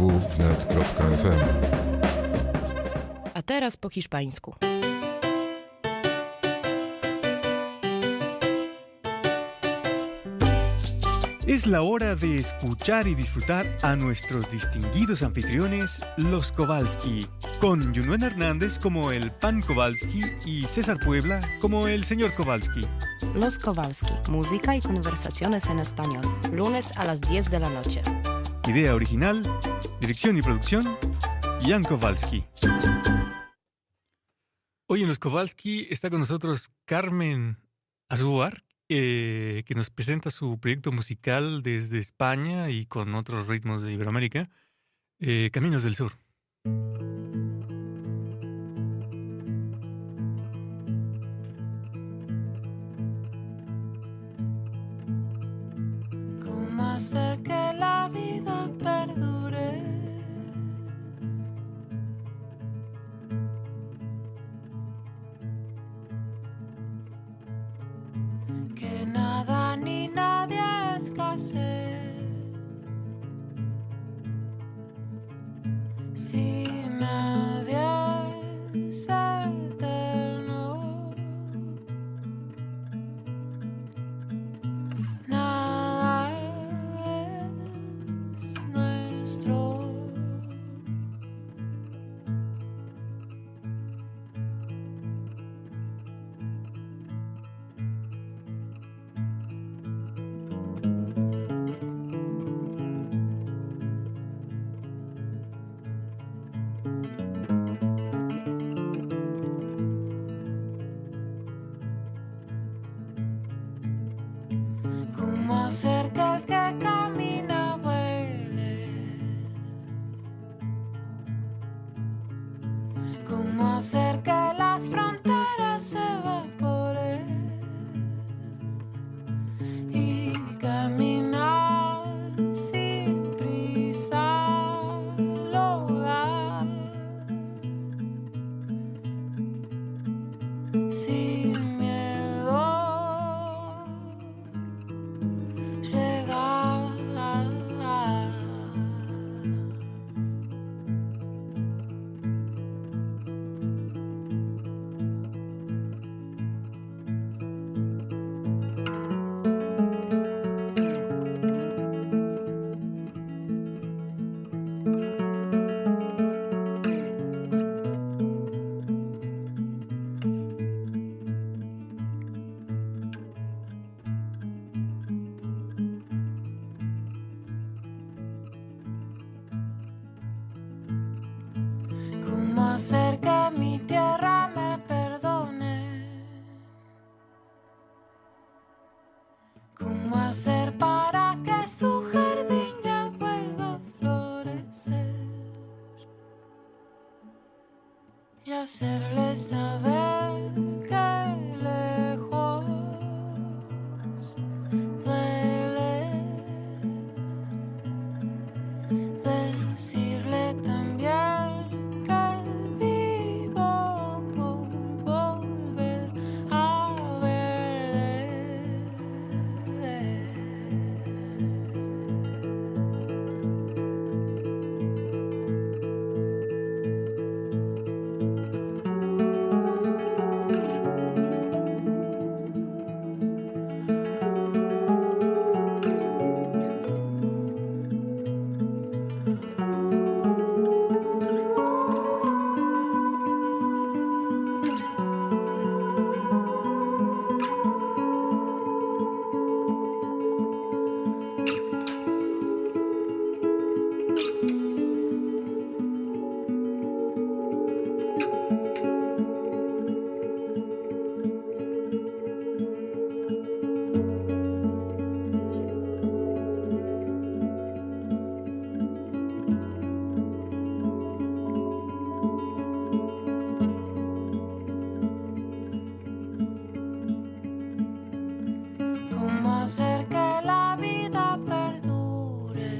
www.wnet.fm. A teraz po hiszpańsku. Es la hora de escuchar y disfrutar a nuestros distinguidos anfitriones, los Kowalski, con Yunuen Hernández como el Pan Kowalski y César Puebla como el señor Kowalski. Los Kowalski, música y conversaciones en español, lunes a las 10 de la noche. Idea original, dirección y producción, Jan Kowalski. Hoy en Los Kowalski está con nosotros Carmen Azuar, que nos presenta su proyecto musical desde España y con otros ritmos de Iberoamérica, Caminos del Sur. ¿Cómo hacer que la vida perdure? Que nada ni nadie escasee. Si nadie es eterno, nada es nuestro. ¿Cómo hacer que el que camina vuele? ¿Cómo hacer que las fronteras se evaporen? Y caminar sin prisa al hogar, sin miedo llegar. ¿Cómo hacer que mi tierra me perdone? ¿Cómo hacer para que su jardín ya vuelva a florecer? Y hacerle saber que lejos duele. Decirle también que vivo por volver a verle. ¿Cómo hacer que la vida perdure?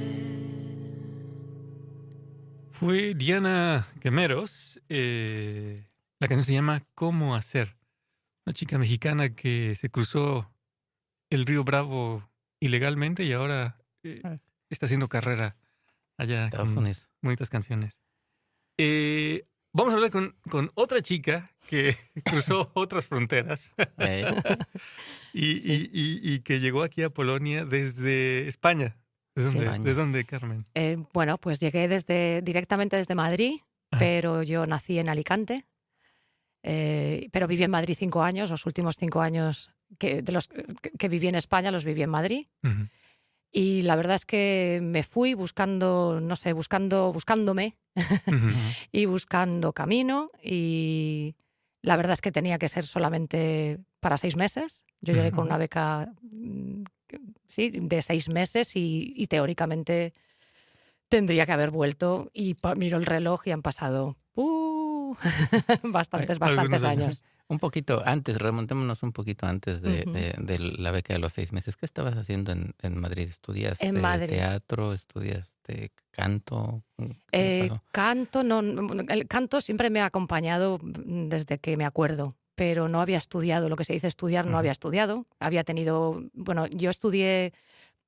Fue Diana Guemeros. La canción se llama ¿Cómo hacer? Una chica mexicana que se cruzó el río Bravo ilegalmente y ahora está haciendo carrera allá Estados con Unidos. bonitas canciones. Vamos a hablar con otra chica que cruzó otras fronteras y que llegó aquí a Polonia desde España. ¿De dónde, España. ¿de dónde, Carmen? Bueno, pues llegué directamente desde Madrid, pero yo nací en Alicante. Pero viví en Madrid 5 años. Los últimos 5 años que viví en España los viví en Madrid. Ujú. Y la verdad es que me fui buscándome Ujú. y buscando camino. Y la verdad es que tenía que ser solamente para 6 meses. Yo llegué con una beca sí, de 6 meses y teóricamente tendría que haber vuelto. Y miro el reloj y han pasado bastantes Algunos años. Un poquito antes, remontémonos un poquito antes de la beca de los 6 meses. ¿Qué estabas haciendo en Madrid? ¿Estudiaste En Madrid. teatro? ¿Estudiaste canto? ¿Qué pasó? Canto, no, el canto siempre me ha acompañado desde que me acuerdo, pero no había estudiado, lo que se dice estudiar, no había estudiado. Había tenido, bueno, yo estudié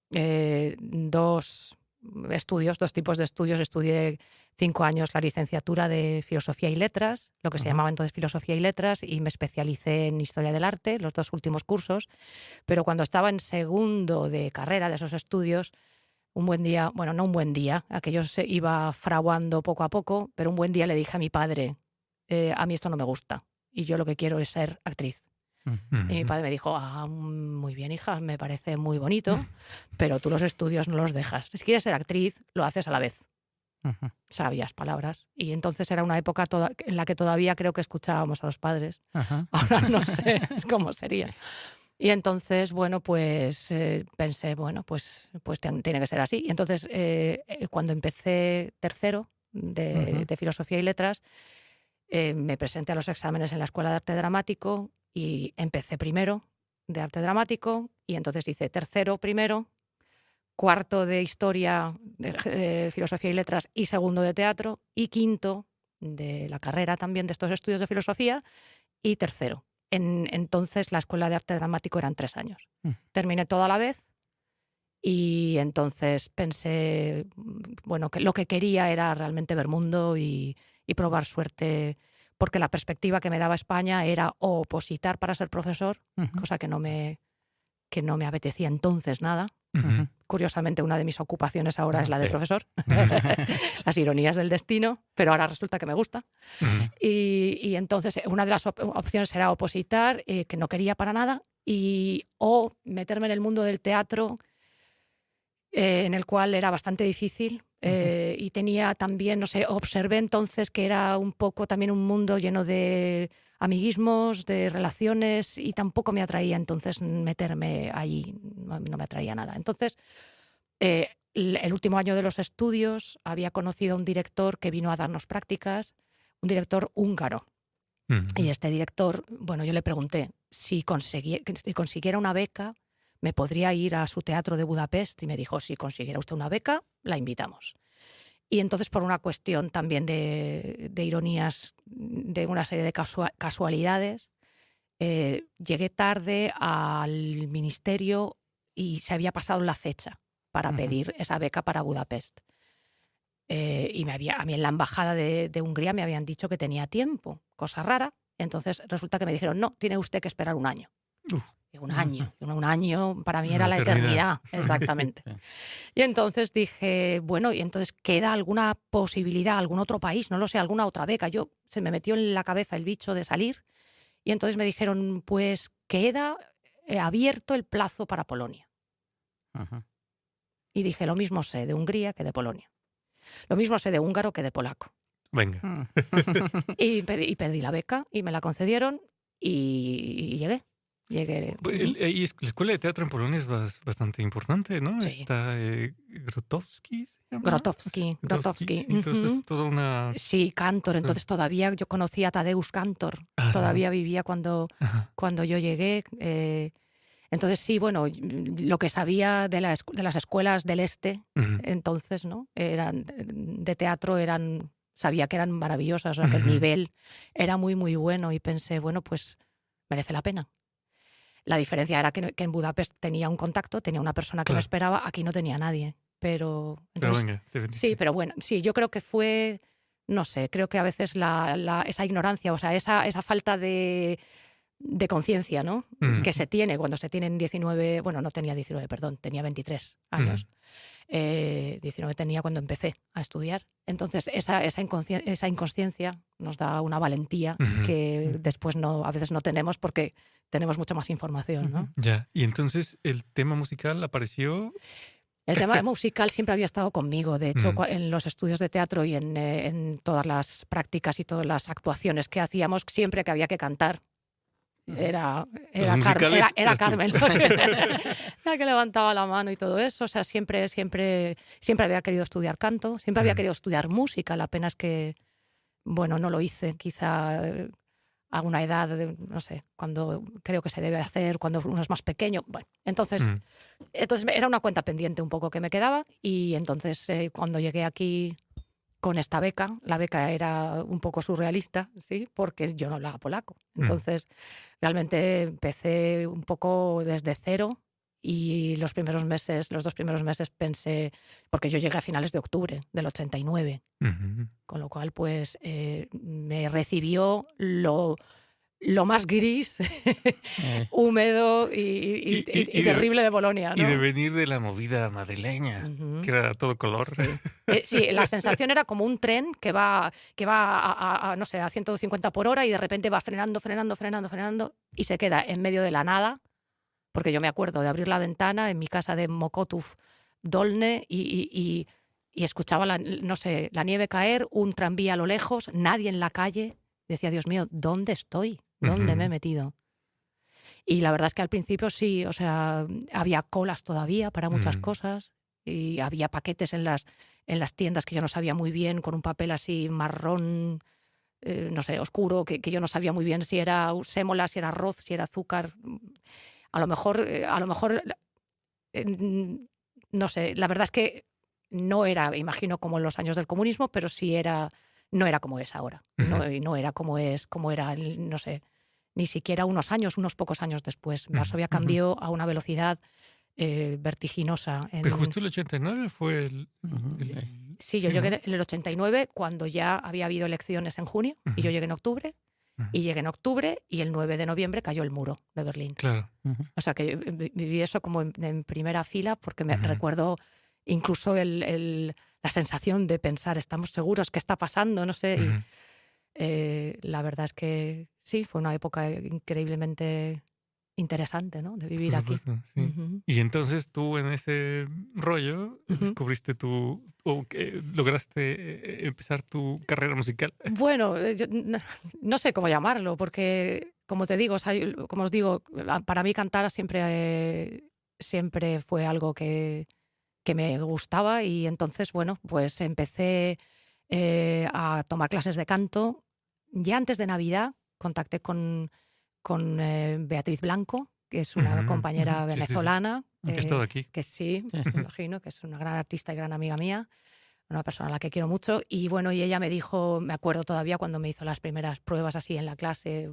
2 tipos de estudios. Estudié 5 años la licenciatura de Filosofía y Letras, lo que se llamaba entonces Filosofía y Letras, y me especialicé en Historia del Arte, los 2 últimos cursos. Pero cuando estaba en segundo de carrera de esos estudios, un buen día, bueno, no un buen día, aquello se iba fraguando poco a poco, pero un buen día le dije a mi padre, a mí esto no me gusta y yo lo que quiero es ser actriz. Y mi padre me dijo, muy bien, hija, me parece muy bonito, pero tú los estudios no los dejas. Si quieres ser actriz, lo haces a la vez. Sabias palabras. Y entonces era una época en la que todavía creo que escuchábamos a los padres. Ahora no sé cómo sería. Y entonces, bueno, pues pensé, bueno, pues tiene que ser así. Y entonces, cuando empecé tercero de Filosofía y Letras, me presenté a los exámenes en la Escuela de Arte Dramático y empecé primero de Arte Dramático y entonces hice tercero primero, cuarto de Historia, de Filosofía y Letras y segundo de Teatro y quinto de la carrera también de estos estudios de Filosofía y tercero. Entonces la Escuela de Arte Dramático eran 3 años. Terminé todo a la vez y entonces pensé, bueno, que lo que quería era realmente ver mundo y probar suerte, porque la perspectiva que me daba España era o opositar para ser profesor, cosa que no me apetecía entonces nada. Curiosamente, una de mis ocupaciones ahora es la de profesor. Las ironías del destino, pero ahora resulta que me gusta. Y entonces una de las opciones era opositar, que no quería para nada, o meterme en el mundo del teatro, en el cual era bastante difícil. Y tenía también, no sé, observé entonces que era un poco también un mundo lleno de amiguismos, de relaciones, y tampoco me atraía entonces meterme allí, no me atraía nada. Entonces, el último año de los estudios había conocido a un director que vino a darnos prácticas, un director húngaro. Y este director, bueno, yo le pregunté si consiguiera una beca, me podría ir a su teatro de Budapest, y me dijo, si consiguiera usted una beca, la invitamos. Y entonces, por una cuestión también de ironías, de una serie de casualidades, llegué tarde al ministerio y se había pasado la fecha para pedir esa beca para Budapest. Y a mí en la embajada de Hungría me habían dicho que tenía tiempo, cosa rara. Entonces resulta que me dijeron, no, tiene usted que esperar 1 año. Un año para mí era la eternidad, exactamente. Y entonces dije, bueno, y entonces ¿queda alguna posibilidad, algún otro país, no lo sé, alguna otra beca? Se me metió en la cabeza el bicho de salir y entonces me dijeron, pues queda abierto el plazo para Polonia. Y dije, lo mismo sé de Hungría que de Polonia. Lo mismo sé de húngaro que de polaco. Venga. Y pedí la beca y me la concedieron y llegué. Y la escuela de teatro en Polonia es bastante importante, ¿no? Sí. Está Grotowski, ¿se llama? Grotowski. Sí, entonces es toda una... Sí, Cantor. Entonces todavía yo conocía a Tadeusz Kantor. Todavía vivía cuando yo llegué. Entonces sí, bueno, lo que sabía de las escuelas del este, entonces, ¿no? De teatro sabía que eran maravillosas, o sea, que el nivel era muy, muy bueno y pensé, bueno, pues merece la pena. La diferencia era que en Budapest tenía un contacto, tenía una persona que me esperaba, aquí no tenía nadie. pero... Pero entonces, venga, te vendiste. sí, pero bueno, sí, yo creo que fue, no sé, creo que a veces esa ignorancia, o sea, esa falta de conciencia, ¿no? Mm. Que se tiene cuando se tienen 19, bueno, no tenía 19, perdón, tenía 23 años. 19 tenía cuando empecé a estudiar. Entonces, esa inconsciencia nos da una valentía que después a veces no tenemos porque tenemos mucha más información, ¿no? Ya, y entonces el tema musical apareció... El tema musical siempre había estado conmigo. De hecho, en los estudios de teatro y en todas las prácticas y todas las actuaciones que hacíamos, siempre que había que cantar, era Carmen la que levantaba la mano y todo eso. O sea, siempre había querido estudiar canto, siempre había querido estudiar música. La pena es que, bueno, no lo hice. Quizá a una edad, no sé, cuando creo que se debe hacer, cuando uno es más pequeño. Bueno, entonces era una cuenta pendiente un poco que me quedaba. Y entonces cuando llegué aquí con esta beca, la beca era un poco surrealista, ¿sí? Porque yo no hablaba polaco. Entonces, realmente empecé un poco desde cero y los 2 primeros meses pensé, porque yo llegué a finales de octubre del 89, con lo cual pues me recibió lo más gris, húmedo y terrible de Bolonia, ¿no? Y de venir de la movida madrileña, que era todo color. Sí. Sí, la sensación era como un tren que va a, no sé, a 150 por hora y de repente va frenando y se queda en medio de la nada, porque yo me acuerdo de abrir la ventana en mi casa de Mokotów, Dolne, y escuchaba la nieve caer, un tranvía a lo lejos, nadie en la calle. Decía, Dios mío, ¿dónde estoy? ¿Dónde me he metido? Y la verdad es que al principio sí, o sea, había colas todavía para muchas cosas y había paquetes en las tiendas que yo no sabía muy bien, con un papel así marrón, no sé, oscuro, que yo no sabía muy bien si era sémola, si era arroz, si era azúcar. A lo mejor, no sé, la verdad es que no era, imagino, como en los años del comunismo, pero sí no era como es ahora. No era como era, no sé, ni siquiera unos pocos años después. Varsovia cambió a una velocidad vertiginosa. Pero justo el 89 fue Sí, yo llegué en el 89 cuando ya había habido elecciones en junio y yo llegué en octubre. Y llegué en octubre y el 9 de noviembre cayó el muro de Berlín. Claro. O sea que viví eso como en primera fila porque me recuerdo incluso la sensación de pensar, ¿estamos seguros qué está pasando? No sé. Y, la verdad es que sí, fue una época increíblemente interesante, ¿no? De vivir aquí. Sí. Y entonces tú en ese rollo descubriste lograste empezar tu carrera musical. Bueno, yo no sé cómo llamarlo, porque como te digo, o sea, como os digo, para mí cantar siempre fue algo que me gustaba y entonces, bueno, pues empecé a tomar clases de canto. Ya antes de Navidad contacté con Beatriz Blanco, que es una compañera venezolana. Que ha estado aquí. Que sí, me imagino, que es una gran artista y gran amiga mía, una persona a la que quiero mucho. Y bueno, y ella me dijo, me acuerdo todavía cuando me hizo las primeras pruebas así en la clase,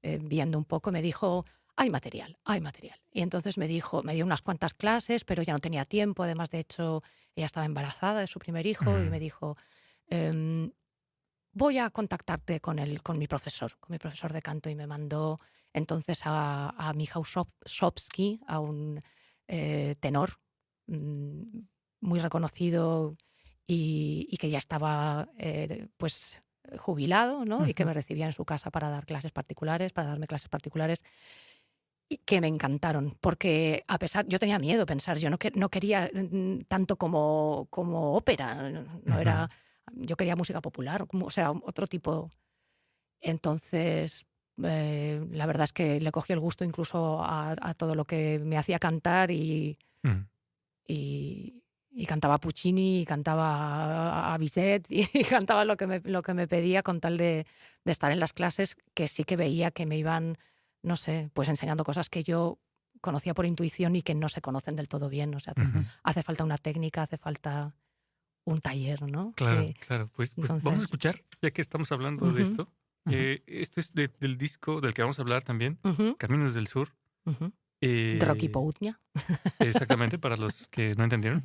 viendo un poco, me dijo, hay material. Y entonces me dio unas cuantas clases, pero ya no tenía tiempo. Además, de hecho, ella estaba embarazada de su primer hijo y me dijo, voy a contactarte con mi profesor de canto, y me mandó entonces a Michał Szopski, a un tenor muy reconocido y que ya estaba pues jubilado, ¿no? Y que me recibía en su casa para darme clases particulares y que me encantaron, porque a pesar, yo tenía miedo pensar, yo no quería tanto como ópera, no era, yo quería música popular, o sea, otro tipo. Entonces, la verdad es que le cogí el gusto incluso a todo lo que me hacía cantar y cantaba Puccini, y cantaba a Bizet y cantaba lo que me pedía con tal de estar en las clases, que sí que veía que me iban, no sé, pues enseñando cosas que yo conocía por intuición y que no se conocen del todo bien. O sea, hace falta una técnica, hace falta un taller, ¿no? Claro, claro. Pues entonces, vamos a escuchar, ya que estamos hablando de esto. Esto es del disco del que vamos a hablar también, Caminos del Sur. Drogi Poutnia. Exactamente, para los que no entendieron.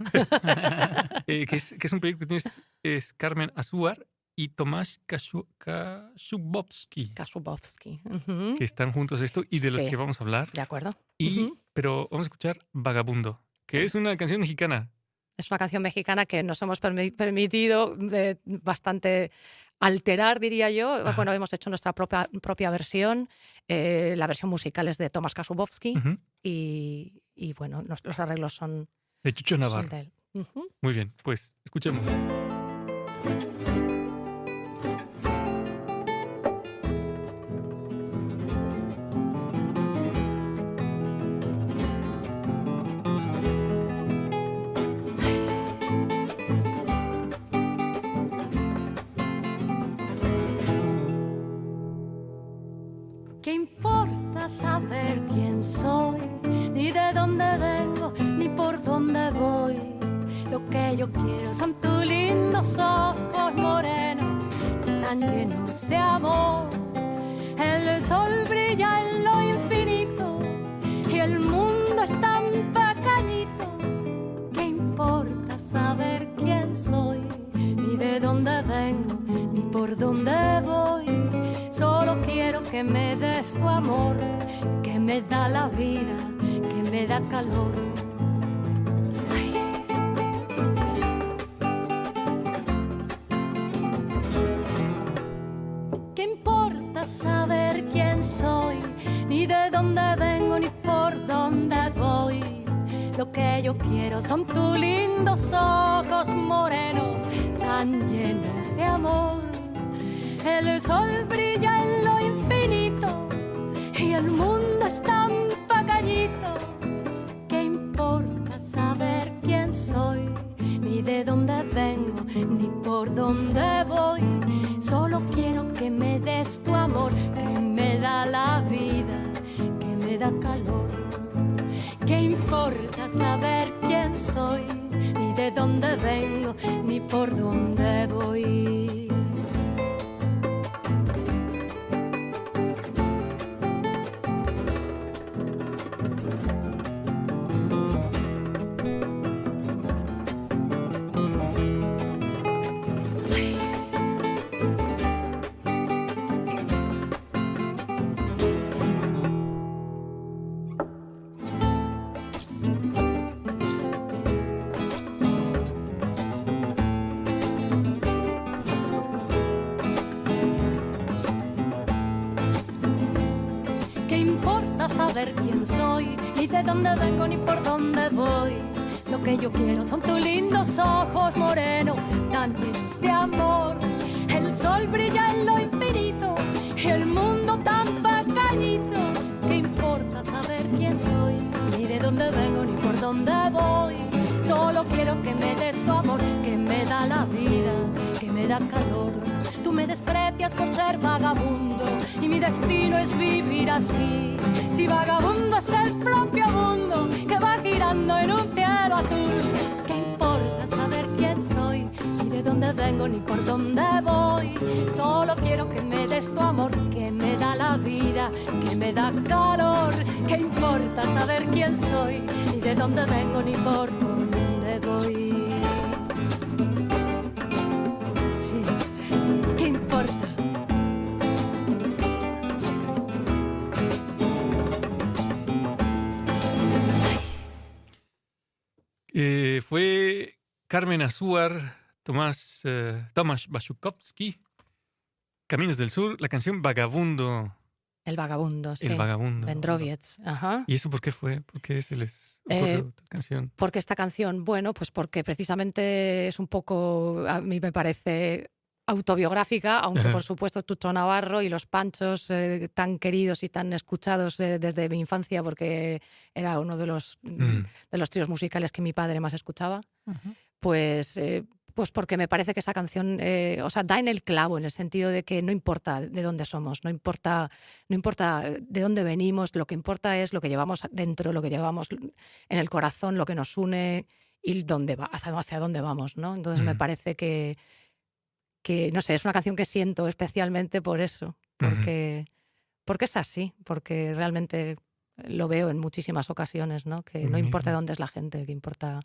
Que es un proyecto que tienes, es Carmen Azúar y Tomás Kaszubowski, Kaszubowski. que están juntos esto y de los Sí. que vamos a hablar. De acuerdo. Pero vamos a escuchar Vagabundo, que es una canción mexicana. Es una canción mexicana que nos hemos permitido bastante alterar, diría yo. Ajá. Bueno, hemos hecho nuestra propia versión. La versión musical es de Tomás Kaszubowski Ujú. y bueno, los arreglos son, De Chucho son Navarro. de él. Ujú. Muy bien, pues escuchemos. ¿Qué importa saber quién soy? Ni de dónde vengo, ni por dónde voy. Lo que yo quiero son tus lindos ojos morenos, tan llenos de amor. El sol brilla en lo infinito y el mundo es tan pequeñito. ¿Qué importa saber quién soy? Ni de dónde vengo, ni por dónde voy. Solo quiero que me des tu amor, que me da la vida, que me da calor. Ay. ¿Qué importa saber quién soy? Ni de dónde vengo, ni por dónde voy. Lo que yo quiero son tus lindos ojos morenos, tan llenos de amor. El sol brilla en lo infinito y el mundo es tan pequeñito. ¿Qué importa saber quién soy? Ni de dónde vengo, ni por dónde voy. Solo quiero que me des tu amor, que me da la vida, que me da calor. ¿Qué importa saber quién soy? Ni de dónde vengo, ni por dónde voy. ¿Qué importa saber quién soy? Ni de dónde vengo, ni por dónde voy. Lo que yo quiero son tus lindos ojos morenos, tan llenos de amor. El sol brilla en lo infinito y el mundo tan pequeñito. ¿Qué importa saber quién soy? Ni de dónde vengo, ni por dónde voy. Solo quiero que me des tu amor, que me da la vida, que me da calor. Tú me desprecias por ser vagabundo y mi destino es vivir así. Si vagabundo es el propio mundo que va girando en un cielo azul. ¿Qué importa saber quién soy? Ni de dónde vengo, ni por dónde voy. Solo quiero que me des tu amor, que me da la vida, que me da calor. ¿Qué importa saber quién soy? Ni de dónde vengo, ni por dónde voy. Sí, ¿qué importa? Fue Carmen Azúar, Tomás Kaszubowski, Caminos del Sur, la canción Vagabundo. El vagabundo, sí. El Vagabundo. Vendrovietz, ajá. ¿Y eso por qué fue? ¿Por qué se les ocurrió otra canción? Porque esta canción, bueno, pues porque precisamente es un poco, a mí me parece autobiográfica, aunque por supuesto Chucho Navarro y los Panchos, tan queridos y tan escuchados desde mi infancia, porque era uno de los tríos musicales que mi padre más escuchaba, pues porque me parece que esa canción da en el clavo, en el sentido de que no importa de dónde somos, no importa de dónde venimos, lo que importa es lo que llevamos dentro, lo que llevamos en el corazón, lo que nos une y hacia dónde vamos, ¿no? Entonces me parece que, no sé, es una canción que siento especialmente por eso, porque es así, porque realmente lo veo en muchísimas ocasiones, ¿no? Que no importa de dónde es la gente, que importa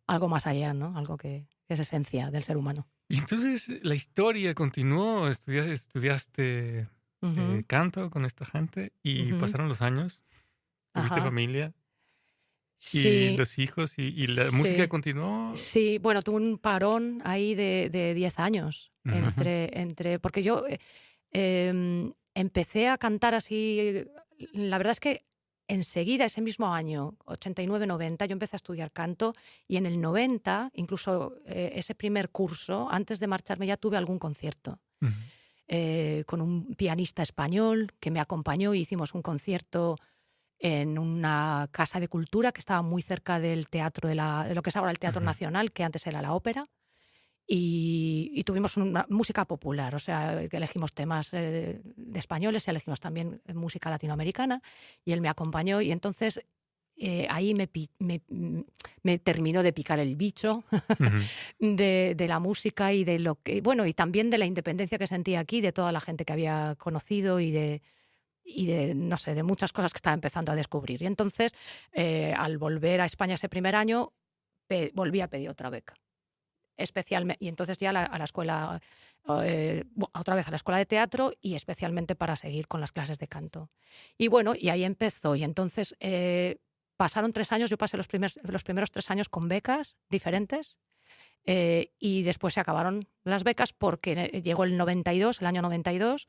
algo más allá, ¿no? Algo que es esencia del ser humano. Y entonces la historia continuó, estudiaste canto con esta gente y pasaron los años, tuviste familia. Sí, y los hijos y la música continuó. Sí, bueno, tuve un parón ahí de 10 años porque yo empecé a cantar así. La verdad es que enseguida, ese mismo año, 89-90, yo empecé a estudiar canto y en el 90, incluso ese primer curso, antes de marcharme ya tuve algún concierto con un pianista español que me acompañó y hicimos un concierto en una casa de cultura que estaba muy cerca del teatro de lo que es ahora el Teatro Nacional, que antes era la Ópera, y tuvimos una música popular, o sea, elegimos temas de españoles y elegimos también música latinoamericana, y él me acompañó, y entonces ahí me terminó de picar el bicho de la música y de lo que, bueno, y también de la independencia que sentía aquí, de toda la gente que había conocido y de, no sé, de muchas cosas que estaba empezando a descubrir. Y entonces, al volver a España ese primer año, volví a pedir otra beca. Especialmente, y entonces ya a la escuela, otra vez a la escuela de teatro y especialmente para seguir con las clases de canto. Y bueno, y ahí empezó. Y entonces pasaron 3 años, yo pasé los primeros 3 años con becas diferentes. Y después se acabaron las becas porque llegó el año 92,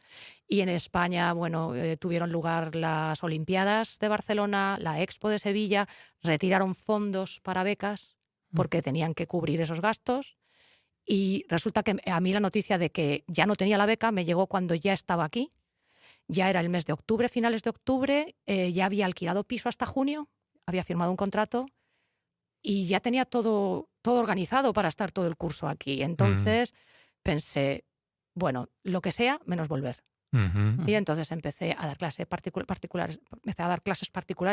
y en España, bueno, tuvieron lugar las Olimpiadas de Barcelona, la Expo de Sevilla, retiraron fondos para becas porque tenían que cubrir esos gastos, y resulta que a mí la noticia de que ya no tenía la beca me llegó cuando ya estaba aquí, ya era el mes de octubre, finales de octubre, ya había alquilado piso hasta junio, había firmado un contrato y ya tenía todo organizado para estar todo el curso aquí. Entonces pensé, bueno, lo que sea, menos volver. Y entonces empecé a dar clases particulares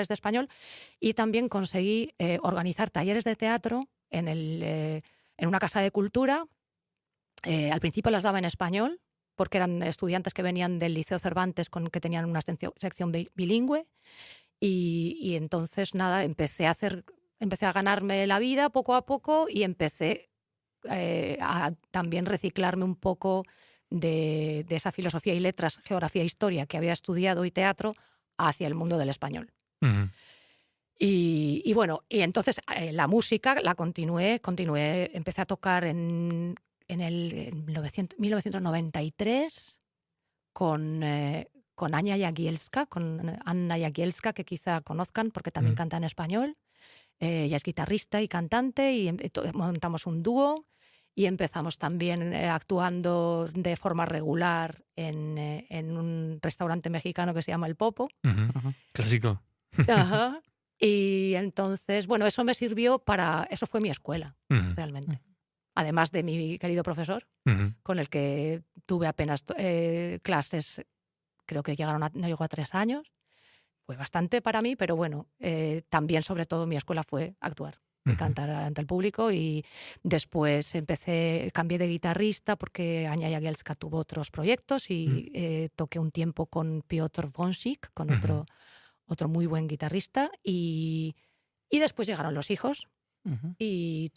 de español, y también conseguí organizar talleres de teatro en una casa de cultura. Al principio las daba en español, porque eran estudiantes que venían del Liceo Cervantes que tenían una sección bilingüe. Y entonces, nada, empecé a ganarme la vida poco a poco y empecé a también reciclarme un poco de esa filosofía y letras, geografía e historia que había estudiado y teatro hacia el mundo del español. Y bueno, y entonces la música la continué, empecé a tocar en 1993 con Anna Jagielska, que quizá conozcan porque también canta en español. Ella es guitarrista y cantante, y montamos un dúo y empezamos también actuando de forma regular en un restaurante mexicano que se llama El Popo. Clásico. Ajá. Y entonces, bueno, eso me sirvió eso fue mi escuela, realmente. Además de mi querido profesor, con el que tuve apenas clases, creo que no llegó a 3 años. Fue bastante para mí, pero bueno, también sobre todo mi escuela fue actuar y cantar ante el público, y después cambié de guitarrista porque Anya Jagielska tuvo otros proyectos y toqué un tiempo con Piotr Wąsik, con otro muy buen guitarrista, y después llegaron los hijos y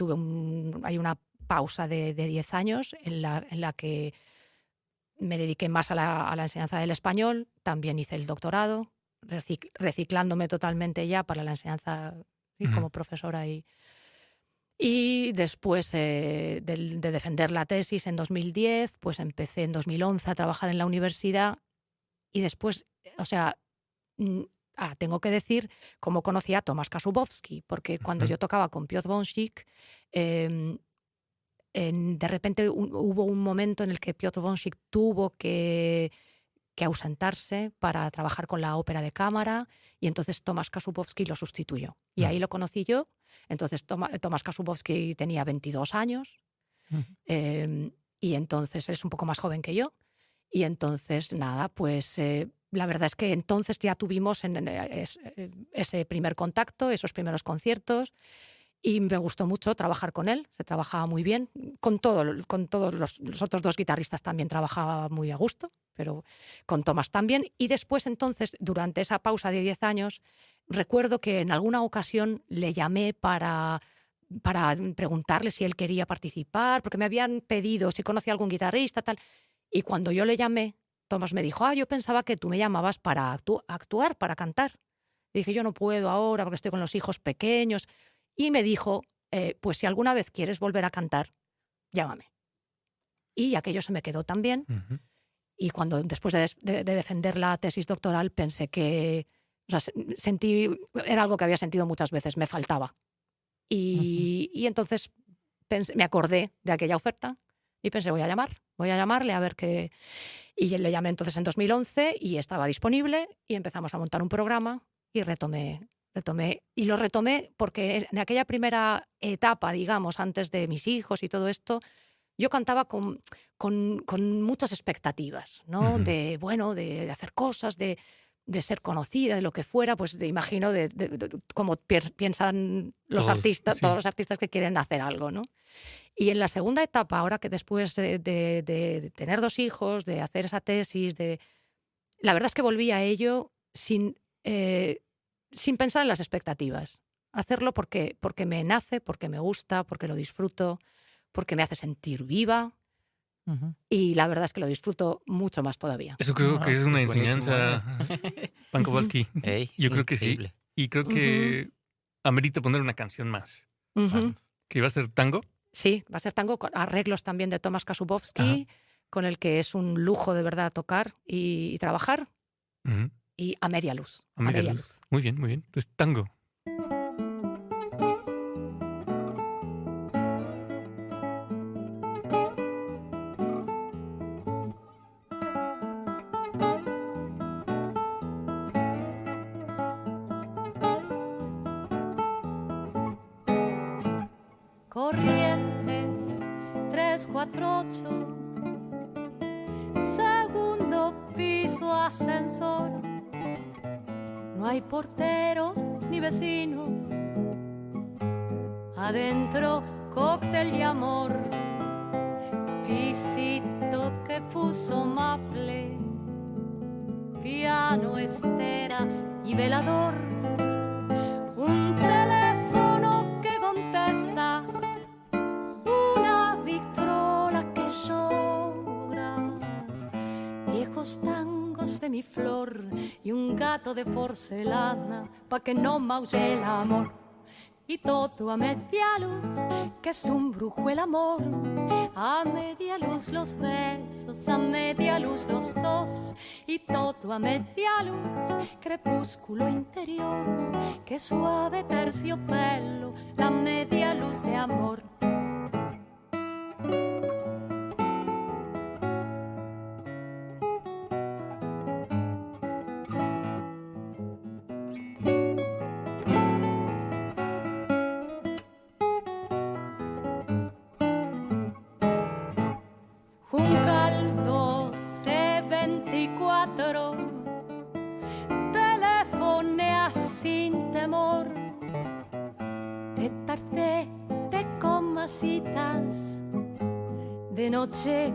hay una pausa de 10 años en la que me dediqué más a la enseñanza del español. También hice el doctorado, reciclándome totalmente ya para la enseñanza como profesora. Y después de defender la tesis en 2010, pues empecé en 2011 a trabajar en la universidad, y después, o sea, tengo que decir cómo conocí a Tomasz Kasubowski, porque cuando yo tocaba con Piotr Wąsik, de repente hubo un momento en el que Piotr Wąsik tuvo que ausentarse para trabajar con la ópera de cámara, y entonces Tomasz Kasubowski lo sustituyó. Y ahí lo conocí yo. Entonces Tomasz Kasubowski tenía 22 años, y entonces es un poco más joven que yo. Y entonces, nada, pues la verdad es que entonces ya tuvimos ese primer contacto, esos primeros conciertos, Y me gustó mucho trabajar con él, se trabajaba muy bien. Con todos los otros dos guitarristas también trabajaba muy a gusto, pero con Tomás también. Y después, entonces, durante esa pausa de 10 años, recuerdo que en alguna ocasión le llamé para preguntarle si él quería participar, porque me habían pedido si conocía algún guitarrista, tal. Y cuando yo le llamé, Tomás me dijo, yo pensaba que tú me llamabas para actuar, para cantar. Y dije, yo no puedo ahora porque estoy con los hijos pequeños. Y me dijo, pues si alguna vez quieres volver a cantar, llámame. Y aquello se me quedó también. Ujú. Y cuando después de defender la tesis doctoral pensé que, o sea, era algo que había sentido muchas veces, me faltaba. Y entonces me acordé de aquella oferta y pensé, voy a llamarle a ver qué. Y le llamé entonces en 2011 y estaba disponible y empezamos a montar un programa y retomé. Y lo retomé porque en aquella primera etapa, digamos, antes de mis hijos y todo esto, yo cantaba con muchas expectativas, ¿no? Ujú. De hacer cosas, de ser conocida, de lo que fuera, pues imagino cómo piensan los Todos, artistas, sí. todos los artistas que quieren hacer algo, ¿no? Y en la segunda etapa, ahora que después de tener 2 hijos, de hacer esa tesis, la verdad es que volví a ello sin pensar en las expectativas. Hacerlo porque me nace, porque me gusta, porque lo disfruto, porque me hace sentir viva. Ujú. Y la verdad es que lo disfruto mucho más todavía. Eso creo que es una Pues buenísimo, enseñanza, Pan Kowalski. Ey, Yo creo que increíble. sí. Y creo que amerita poner una canción más. Ujú. Vamos. ¿Que iba a ser tango? Sí, va a ser tango con arreglos también de Tomás Kasubowski, Ajá. con el que es un lujo de verdad tocar y trabajar, Ujú. y a media luz. A media luz. Muy bien, muy bien. Entonces, tango. Corrientes 348, segundo piso, ascensor. No hay porteros ni vecinos, adentro cóctel y amor. Pisito que puso maple, piano, estera y velador. Un teléfono que contesta, una victrola que llora, viejos tangos de mi flor y un gato de porcelana pa' que no maulle el amor. Y todo a media luz, que es un brujo el amor. A media luz los besos, a media luz los dos. Y todo a media luz, crepúsculo interior. Que suave terciopelo, la media luz de amor. Juncal 1224, telefonea sin temor. De tarde te comasitas, de noche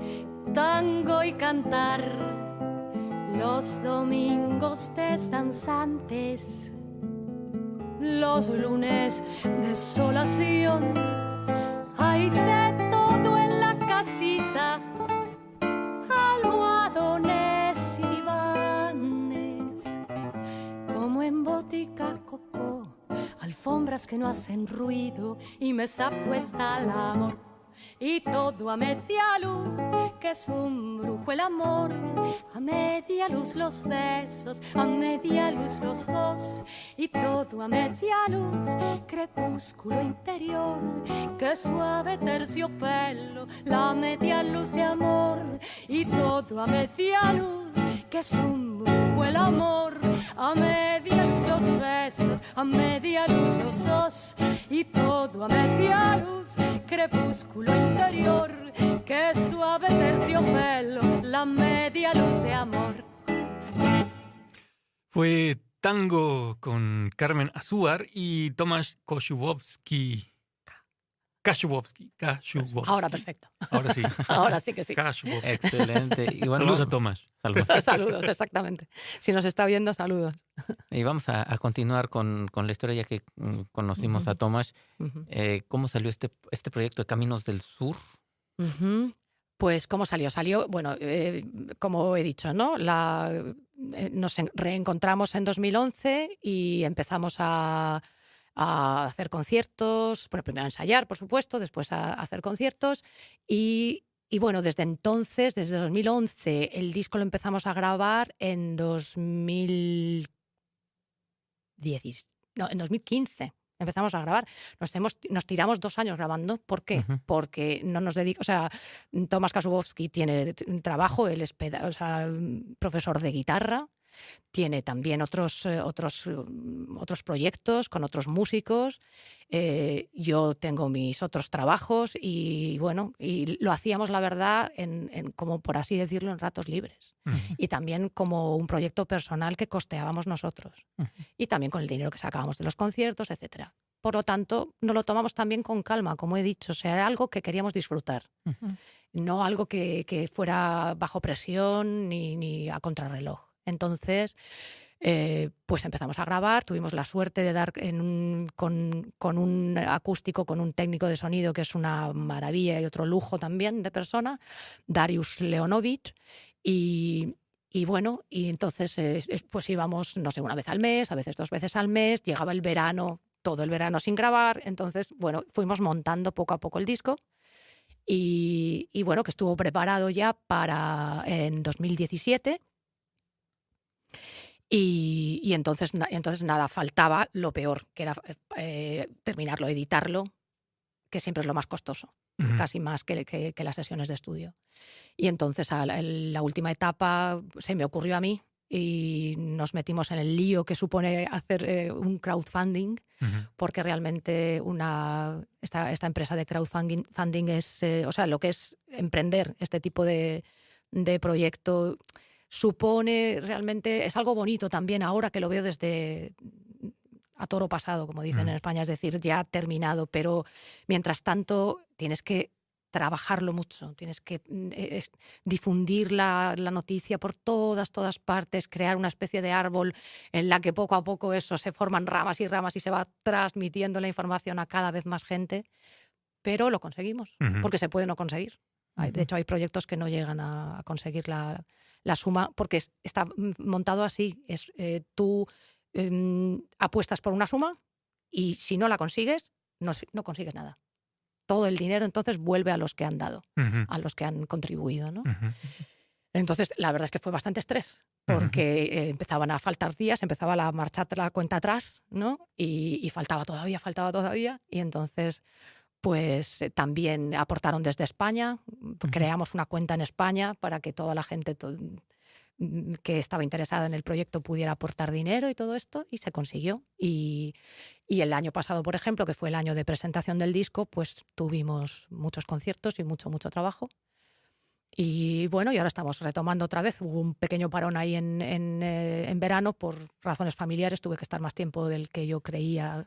tango y cantar. Los domingos desdanzantes, los lunes desolación. Hay de todo en la casita, almohadones y divanes, como en botica cocó, alfombras que no hacen ruido y mesa puesta al amor. Y todo a media luz, que es un brujo el amor. A media luz los besos, a media luz los dos. Y todo a media luz, crepúsculo interior. Que suave terciopelo, la media luz de amor. Y todo a media luz, que es un brujo el amor. A media luz los besos, a media luz los dos. Y todo a media luz, crepúsculo interior, que suave terciopelo, la media luz de amor. Fue tango con Carmen Azúcar y Tomás Kasubowski. Kashubovsky. Ahora perfecto. Ahora sí. Ahora sí que sí. Kashubovsky. Excelente. Y bueno, Saludos a Tomás. saludos. Saludos, exactamente. Si nos está viendo, saludos. Y vamos a continuar con la historia, ya que conocimos a Tomás. ¿Cómo salió este proyecto de Caminos del Sur? Pues, ¿cómo salió? Salió, bueno, como he dicho, ¿no? Nos reencontramos en 2011 y empezamos a hacer conciertos, bueno, primero a ensayar, por supuesto, después a hacer conciertos y bueno, desde entonces, desde 2011, el disco lo empezamos a grabar en 2015. Empezamos a grabar. Nos tiramos 2 años grabando. ¿Por qué? Porque no nos dedicamos. O sea, Tomás Kashubovsky tiene un trabajo, él es profesor de guitarra, tiene también otros proyectos con otros músicos. Yo tengo mis otros trabajos y bueno, y lo hacíamos, la verdad, como por así decirlo, en ratos libres. Y también como un proyecto personal que costeábamos nosotros. Y también con el dinero que sacábamos de los conciertos, etcétera. Por lo tanto, nos lo tomamos también con calma, como he dicho. O sea, era algo que queríamos disfrutar. No algo que fuera bajo presión ni a contrarreloj. Entonces, pues empezamos a grabar, tuvimos la suerte de dar con un acústico, con un técnico de sonido que es una maravilla y otro lujo también de persona, Darius Leonovich, y bueno, y entonces pues íbamos, no sé, una vez al mes, a veces 2 veces al mes, llegaba el verano, todo el verano sin grabar, entonces, bueno, fuimos montando poco a poco el disco y bueno, que estuvo preparado ya para en 2017. Y entonces nada, faltaba lo peor, que era terminarlo, editarlo, que siempre es lo más costoso, casi más que las sesiones de estudio. Y entonces la última etapa se me ocurrió a mí y nos metimos en el lío que supone hacer un crowdfunding, porque realmente esta empresa de crowdfunding es, o sea, lo que es emprender este tipo de proyecto supone realmente, es algo bonito también ahora que lo veo desde a toro pasado, como dicen en España, es decir, ya terminado, pero mientras tanto tienes que trabajarlo mucho, tienes que difundir la noticia por todas partes, crear una especie de árbol en la que poco a poco eso se forman ramas y ramas y se va transmitiendo la información a cada vez más gente, pero lo conseguimos, porque se puede no conseguir. De hecho, hay proyectos que no llegan a conseguir la suma porque está montado así. Tú apuestas por una suma y si no la consigues, no consigues nada. Todo el dinero entonces vuelve a los que han dado, a los que han contribuido, ¿no? Entonces, la verdad es que fue bastante estrés porque empezaban a faltar días, empezaba a marchar la cuenta atrás, ¿no? Y faltaba todavía. Y entonces pues también aportaron desde España, creamos una cuenta en España para que toda la gente que estaba interesada en el proyecto pudiera aportar dinero y todo esto, y se consiguió. Y el año pasado, por ejemplo, que fue el año de presentación del disco, pues tuvimos muchos conciertos y mucho trabajo. Y bueno, y ahora estamos retomando otra vez. Hubo un pequeño parón ahí en verano por razones familiares, tuve que estar más tiempo del que yo creía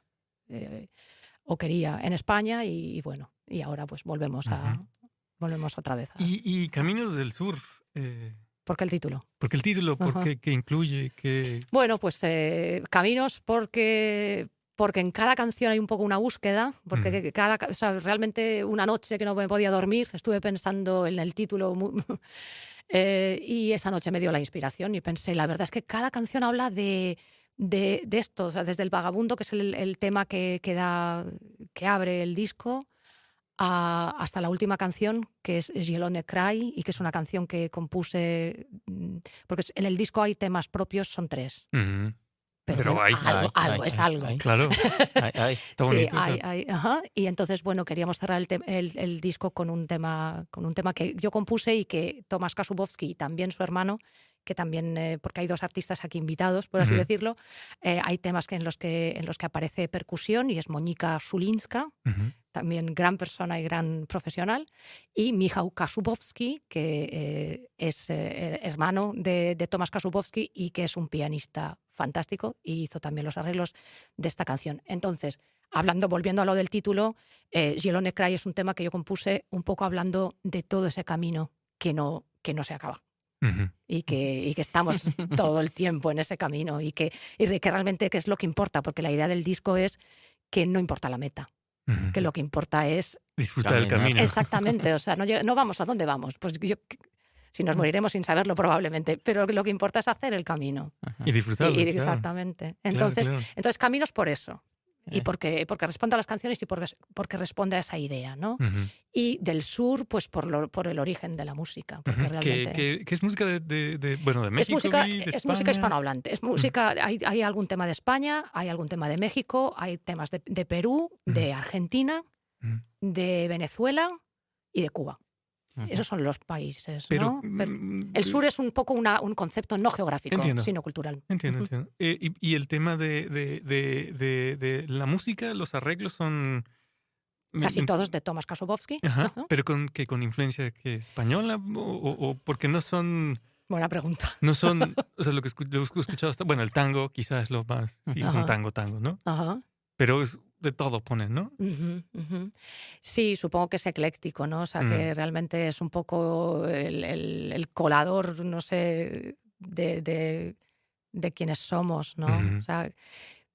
o quería en España y bueno, y ahora pues volvemos otra vez. Y Caminos del Sur. ¿Por qué el título? ¿Por qué qué incluye? Bueno, pues Caminos porque en cada canción hay un poco una búsqueda, porque o sea, realmente una noche que no me podía dormir, estuve pensando en el título y esa noche me dio la inspiración y pensé, la verdad es que cada canción habla de esto, o sea, desde El Vagabundo, que es el tema que abre el disco, hasta la última canción, que es Zielone Kraj, y que es una canción que compuse, porque en el disco hay temas propios, son 3. Pero hay algo. Claro, está bonito. Sí, y entonces, bueno, queríamos cerrar el disco con un tema que yo compuse y que Tomás Kashubovsky y también su hermano, que también, porque hay 2 artistas aquí invitados, por así decirlo, hay temas en los que aparece percusión y es Monika Szulinska, también gran persona y gran profesional, y Michał Kaszubowski, que es hermano de Tomás Kaszubowski y que es un pianista fantástico y hizo también los arreglos de esta canción. Entonces, volviendo a lo del título, Zielony Kraj es un tema que yo compuse un poco hablando de todo ese camino que no se acaba. Y que estamos todo el tiempo en ese camino y que realmente qué es lo que importa, porque la idea del disco es que no importa la meta, que lo que importa es disfrutar el camino. Exactamente, o sea, no vamos a dónde vamos, pues si nos moriremos sin saberlo probablemente, pero lo que importa es hacer el camino. Y disfrutarlo. Exactamente. Entonces caminos por eso. Y porque responde a las canciones y porque responde a esa idea, ¿no? Y del sur, pues por el origen de la música. Porque realmente... ¿Qué es música de México? Es música hispanohablante. Es música, hay algún tema de España, hay algún tema de México, hay temas de Perú, de Argentina, de Venezuela y de Cuba. Esos son los países, ¿no? Pero el sur es un poco un concepto no geográfico, sino cultural. Entiendo. Y el tema de la música, los arreglos son... Casi todos de Tomasz Kasubowski. ¿Pero con influencia española? ¿O porque no son...? Buena pregunta. No son... O sea, lo que he escuchado hasta... Bueno, el tango quizás es lo más... Sí, un tango, ¿no? Pero es... De todo ponen, ¿no? Sí, supongo que es ecléctico, ¿no? O sea, que realmente es un poco el colador, no sé, de quienes somos, ¿no? O sea,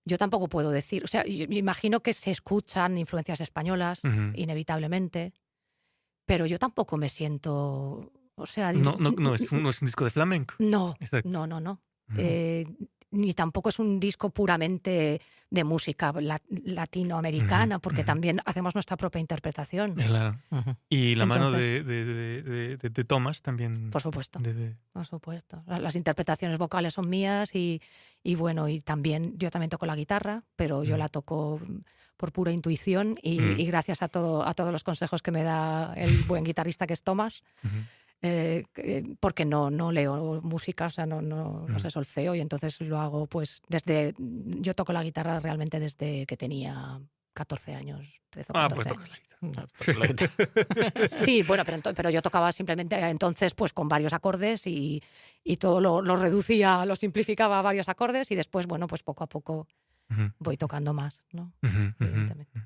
yo tampoco puedo decir... O sea, yo imagino que se escuchan influencias españolas, inevitablemente, pero yo tampoco me siento... O sea... No es un disco de flamenco. No. Ni tampoco es un disco puramente de música latinoamericana, porque también hacemos nuestra propia interpretación. Claro. Y la mano de Tomás también. Por supuesto. Por supuesto. Las interpretaciones vocales son mías y bueno, y también yo también toco la guitarra, pero yo la toco por pura intuición y gracias a todos los consejos que me da el buen guitarrista que es Tomás. Porque no leo música, o sea, no sé solfeo, y entonces lo hago pues yo toco la guitarra realmente desde que tenía 14 años, 13 o 14 pues tocas la guitarra. Sí, bueno, pero yo tocaba simplemente entonces pues con varios acordes y todo lo reducía, lo simplificaba a varios acordes y después, bueno, pues poco a poco voy tocando más, ¿no? Evidentemente.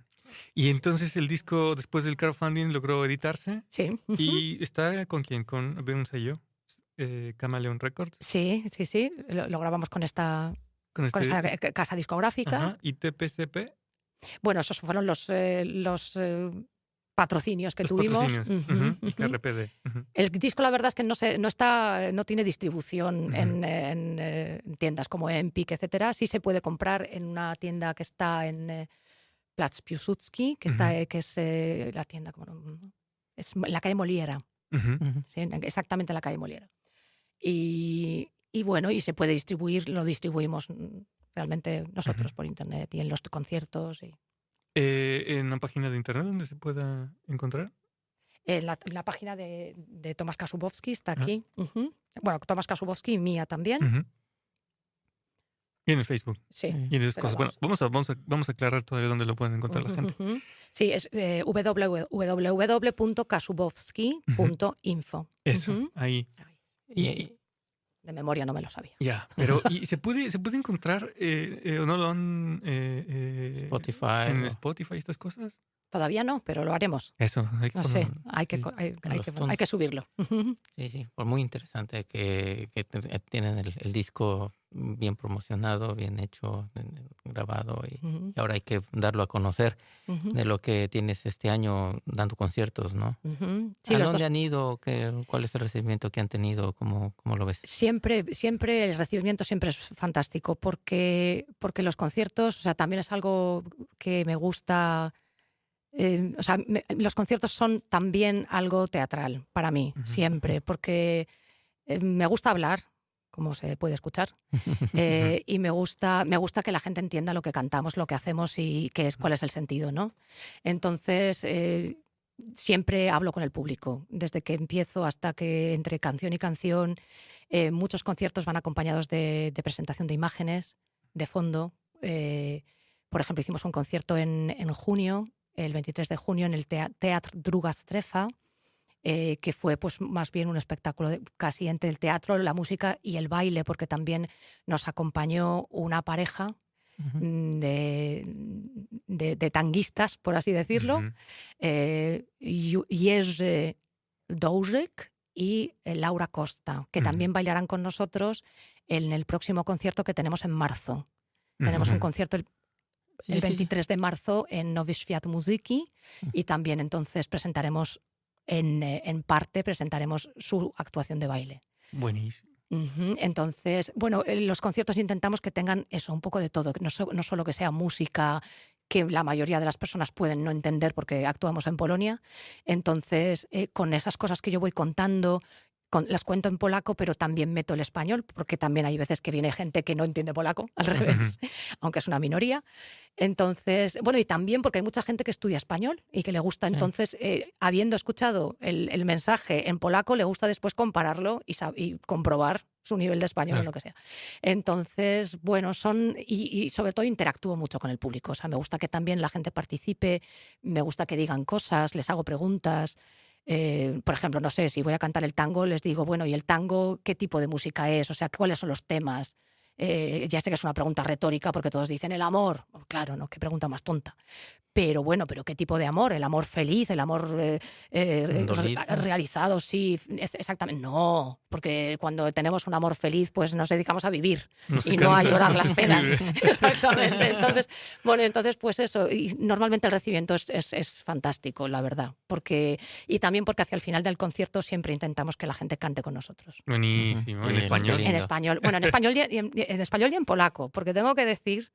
Y entonces el disco, después del crowdfunding, logró editarse. Sí. ¿Y está con quién? ¿Con un sello? ¿Camaleón Records? Sí. Lo grabamos con esta casa discográfica. ¿Y TPCP? Bueno, esos fueron los patrocinios que tuvimos. Y KRPD. El disco, la verdad es que no tiene distribución en tiendas como Empik, etcétera. Sí se puede comprar en una tienda que está en Platz Piłsudski, que es la tienda, es la calle Moliera, ¿sí? Exactamente la calle Moliera. Y bueno, y se puede distribuir, lo distribuimos realmente nosotros por internet y en los conciertos. ¿En una página de internet donde se pueda encontrar? En la página de Tomasz Kasubowski está aquí. Bueno, Tomasz Kasubowski y mía también. Y en el Facebook. Sí. Y en esas cosas. Bueno, vamos a aclarar todavía dónde lo pueden encontrar la gente. Sí, es www.kasubowski.info. Eso, ahí. Y de memoria no me lo sabía. Ya, pero ¿y se puede encontrar o no lo han Spotify, en Spotify estas cosas? Todavía no, pero lo haremos. Eso, hay que subirlo. Sí, pues muy interesante que tienen el disco bien promocionado, bien hecho, grabado y ahora hay que darlo a conocer de lo que tienes este año dando conciertos, ¿no? Sí, ¿A dónde han ido? ¿Cuál es el recibimiento que han tenido? ¿Cómo lo ves? Siempre el recibimiento siempre es fantástico porque los conciertos, o sea, también es algo que me gusta. Los conciertos son también algo teatral para mí, siempre, porque me gusta hablar, como se puede escuchar, y me gusta que la gente entienda lo que cantamos, lo que hacemos y cuál es el sentido, ¿no? Entonces, siempre hablo con el público, desde que empiezo hasta que entre canción y canción. Muchos conciertos van acompañados de presentación de imágenes, de fondo. Por ejemplo, hicimos un concierto en junio, el 23 de junio, en el Teatr Druga Strefa, que fue pues más bien un espectáculo casi entre el teatro, la música y el baile, porque también nos acompañó una pareja de tanguistas, por así decirlo, Jerzy Dowżyk y Laura Costa, que también bailarán con nosotros en el próximo concierto que tenemos en marzo. Tenemos un concierto el 23 de marzo en Nowy Świat Muzyki y también entonces presentaremos en parte su actuación de baile. Buenísimo. Entonces, bueno, los conciertos intentamos que tengan eso, un poco de todo, no solo que sea música que la mayoría de las personas pueden no entender porque actuamos en Polonia. Entonces, con esas cosas que yo voy contando, las cuento en polaco, pero también meto el español, porque también hay veces que viene gente que no entiende polaco, al revés, aunque es una minoría. Entonces, bueno, y también porque hay mucha gente que estudia español y que le gusta, entonces, habiendo escuchado el mensaje en polaco, le gusta después compararlo y comprobar su nivel de español o lo que sea. Entonces, bueno, y sobre todo interactúo mucho con el público. O sea, me gusta que también la gente participe, me gusta que digan cosas, les hago preguntas. Por ejemplo, no sé, si voy a cantar el tango, les digo, bueno, ¿y el tango qué tipo de música es? O sea, ¿cuáles son los temas? Ya sé que es una pregunta retórica porque todos dicen el amor. Claro, ¿no? Qué pregunta más tonta. Pero bueno, ¿pero qué tipo de amor? ¿El amor feliz? ¿El amor realizado? Sí, exactamente. No, porque cuando tenemos un amor feliz, pues nos dedicamos a vivir no a llorar las penas. Exactamente. Entonces, pues eso. Y normalmente el recibimiento es fantástico, la verdad. Y también porque hacia el final del concierto siempre intentamos que la gente cante con nosotros. Buenísimo. ¿En español? En español. Bueno, en español y en polaco, porque tengo que decir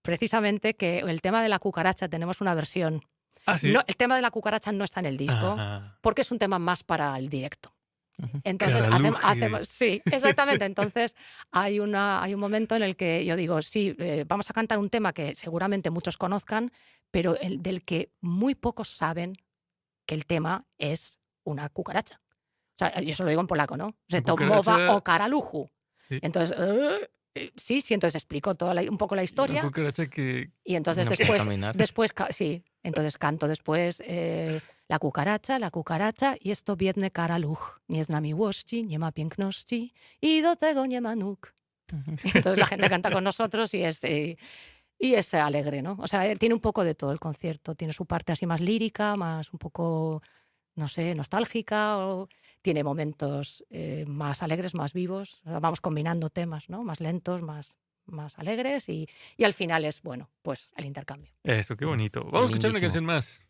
precisamente que el tema de la cucaracha tenemos una versión. ¿Ah, sí? No, el tema de la cucaracha no está en el disco, porque es un tema más para el directo. Entonces hacemos sí, exactamente. Entonces hay un momento en el que yo digo, sí, vamos a cantar un tema que seguramente muchos conozcan, pero del que muy pocos saben que el tema es una cucaracha. O sea, yo se lo digo en polaco, ¿no? To mowa o karaluchu. Sí. Entonces, sí, entonces explico un poco la historia. La cucaracha que y entonces no después entonces canto después la cucaracha y esto biedny karaluch. Nie zna miłości, nie ma piękności i do tego nie ma nóg. Entonces la gente canta con nosotros y es alegre, ¿no? O sea, tiene un poco de todo el concierto. Tiene su parte así más lírica, más un poco, no sé, nostálgica, o tiene momentos más alegres, más vivos. Vamos combinando temas, ¿no? Más lentos, más alegres y al final es, bueno, pues el intercambio. Eso, qué bonito. Vamos a escuchar una canción más.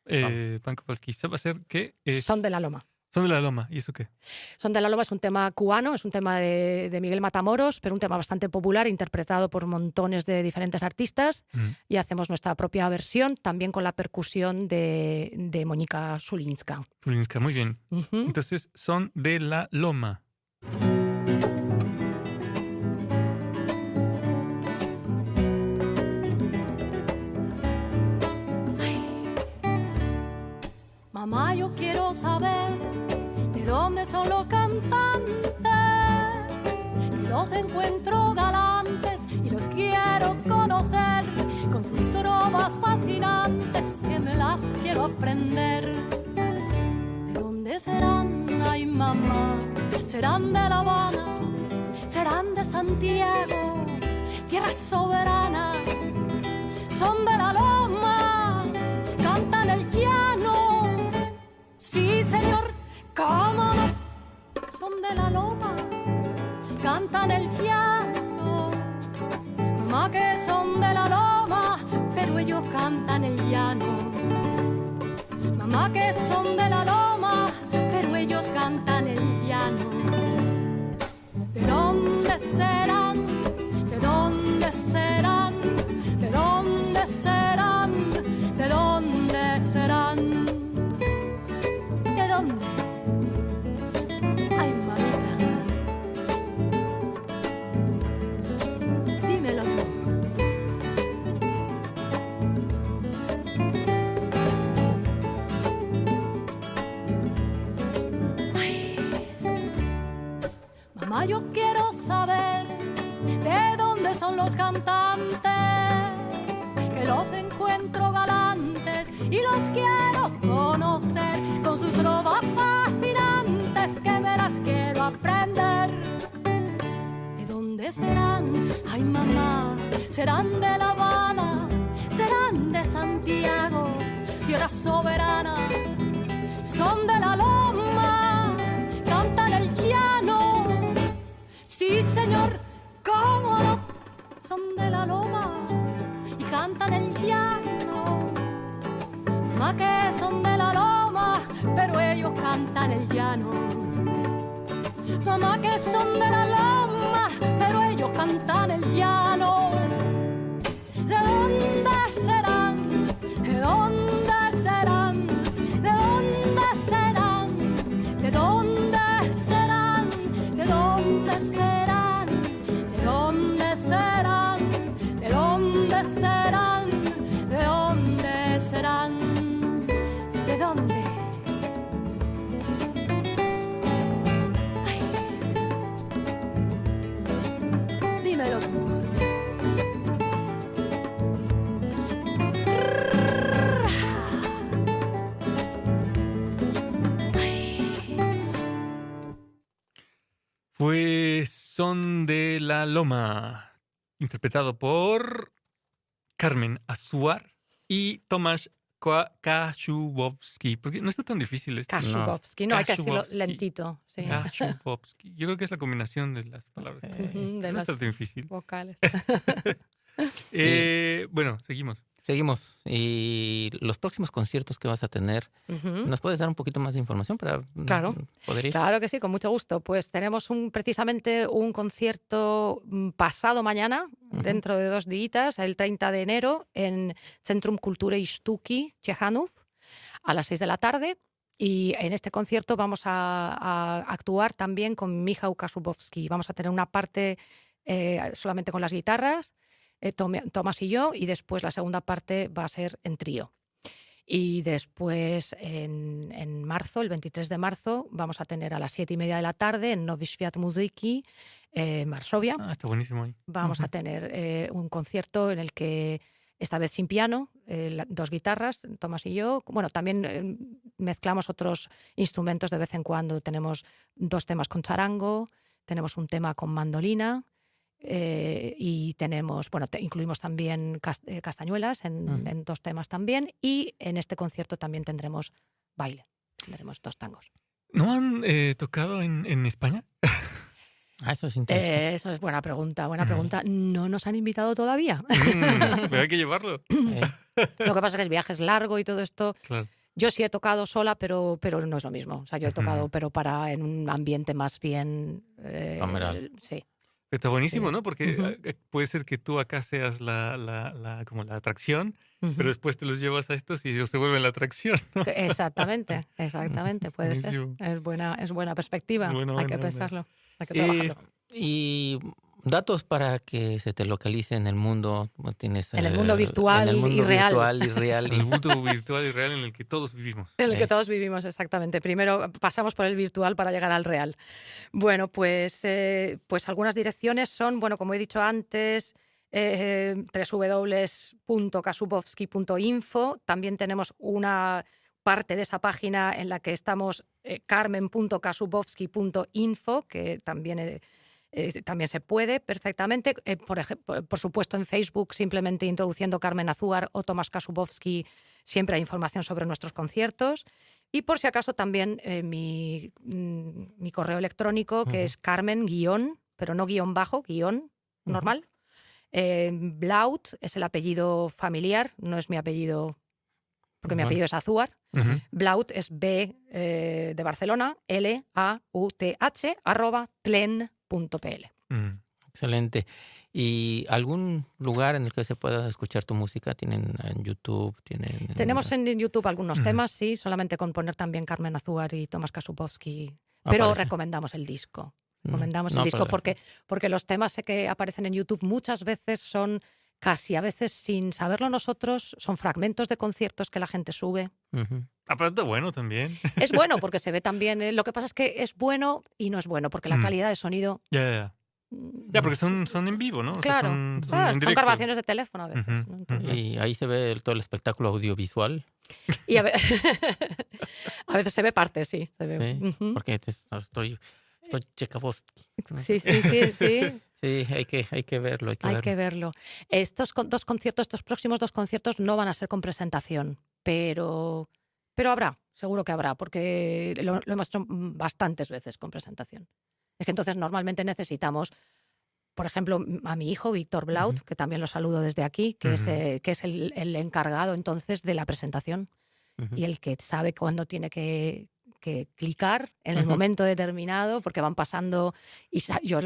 Pan Kowalski, ¿va a ser qué? Son de la Loma. Son de la Loma. ¿Y eso qué? Son de la Loma es un tema cubano, es un tema de Miguel Matamoros, pero un tema bastante popular, interpretado por montones de diferentes artistas, y hacemos nuestra propia versión, también con la percusión de Mónica Szulinska. Szulinska, muy bien. Entonces, Son de la Loma. Mamá, yo quiero saber de dónde son los cantantes, que los encuentro galantes y los quiero conocer, con sus trovas fascinantes que me las quiero aprender. ¿De dónde serán? Ay, mamá, serán de La Habana, serán de Santiago, tierras soberanas, son de la Loma, cantan el llano. Sí, señor, cómo no, son de la Loma, cantan el llano. Mamá, que son de la Loma, pero ellos cantan el llano. Mamá, que son de la Loma, pero ellos cantan el llano. ¿De dónde serán? ¿De dónde serán? ¿De dónde serán? ¿De dónde serán? ¿Dónde? Ay, mamita, dímelo tú. Ay, mamá, yo quiero saber de dónde son los cantantes, que los encuentro galantes y los quiero conocer, con sus trovas fascinantes que me las quiero aprender. ¿De dónde serán? Ay, mamá, serán de La Habana, serán de Santiago, tierra soberana. Son de la loma, cantan el llano. Sí, señor, cómo no. Son de la loma y cantan el llano. Más que son de la loma, pero ellos cantan el llano. Mamá que son de la loma, pero ellos cantan el llano. ¿De dónde serán? ¿De dónde serán? ¿De dónde serán? ¿De dónde serán? ¿De dónde serán? ¿De dónde serán? ¿De dónde serán? ¿De dónde serán? ¿De dónde? Dímelo tú. Pues Son de la Loma, interpretado por Carmen Azuar y Tomasz Kaszubowski. Porque no está tan difícil esto. Kaszubowski, no, hay que decirlo Kaszubowski. lentito. Sí. Kaszubowski. Yo creo que es la combinación de las palabras. De No las está tan difícil. vocales. Bueno, seguimos. Seguimos. Y los próximos conciertos que vas a tener, ¿nos puedes dar un poquito más de información para Claro. poder ir? Claro que sí, con mucho gusto. Pues tenemos precisamente un concierto pasado mañana, dentro de 2 días, el 30 de enero, en Centrum Kultury Sztuki Ciechanów, a las 6 de la tarde. Y en este concierto vamos a actuar también con Michał Kaszubowski. Vamos a tener una parte solamente con las guitarras, Tomás y yo, y después la segunda parte va a ser en trío. Y después en marzo, el 23 de marzo, vamos a tener a las 7:30 de la tarde en Nowy Świat Muzyki, en Varsovia. Está buenísimo ahí. Vamos a tener un concierto en el que, esta vez sin piano, 2 guitarras, Tomás y yo. Bueno, también mezclamos otros instrumentos de vez en cuando. Tenemos 2 temas con charango, tenemos un tema con mandolina. Y tenemos, bueno, incluimos también castañuelas en 2 temas también, y en este concierto también tendremos baile, tendremos 2 tangos. ¿No han tocado en España? Eso es interesante. Eso es buena pregunta. No nos han invitado todavía. Pero hay que llevarlo. Lo que pasa es que el viaje es largo y todo esto. Claro. Yo sí he tocado sola, pero no es lo mismo. O sea, yo he tocado, pero en un ambiente más bien... Cameral. Sí. Está buenísimo, Sí. ¿no? Porque puede ser que tú acá seas como la atracción, pero después te los llevas a estos y ellos se vuelven la atracción, ¿no? Exactamente, puede ser. Buenísimo. Es buena perspectiva. Bueno, hay que pensarlo, hay que trabajarlo. Y datos para que se te localice en el mundo. Tienes, En el mundo virtual en el mundo y real. virtual y real. El mundo virtual y real en el que todos vivimos. En el que todos vivimos, exactamente. Primero pasamos por el virtual para llegar al real. Bueno, pues algunas direcciones son, bueno, como he dicho antes, www.kaszubowski.info. También tenemos una parte de esa página en la que estamos, carmen.kaszubowski.info, que también se puede perfectamente. Por supuesto, en Facebook, simplemente introduciendo Carmen Azuar o Tomás Kaszubowski, siempre hay información sobre nuestros conciertos. Y por si acaso también mi correo electrónico, que es Carmen guión, pero no guión bajo, guión normal. Blaut es el apellido familiar, no es mi apellido, porque mi apellido es Azuar. Blaut es B de Barcelona, LAUTH, @tlen.pl. Excelente. ¿Y algún lugar en el que se pueda escuchar tu música? ¿Tienen en YouTube? Tenemos en YouTube algunos temas, sí, solamente con poner también Carmen Azuar y Tomás Kaszubowski. Pero recomendamos el disco. Porque los temas que aparecen en YouTube muchas veces son, casi a veces sin saberlo nosotros, son fragmentos de conciertos que la gente sube. Pero está bueno también. Es bueno porque se ve también. Lo que pasa es que es bueno y no es bueno, porque la calidad de sonido... Ya, porque son en vivo, ¿no? Claro, o sea, son grabaciones de teléfono a veces. ¿No? Entonces... Y ahí se ve todo el espectáculo audiovisual. Y a veces se ve parte, sí. Se ve. Sí, porque estoy Tchaikovsky. Sí. Sí, hay que verlo. Hay que verlo. Estos próximos 2 conciertos no van a ser con presentación, pero habrá, seguro que habrá, porque lo hemos hecho bastantes veces con presentación. Es que entonces normalmente necesitamos, por ejemplo, a mi hijo, Víctor Blaut, que también lo saludo desde aquí, que es el encargado entonces de la presentación y el que sabe cuándo tiene que clicar en el momento determinado, porque van pasando y yo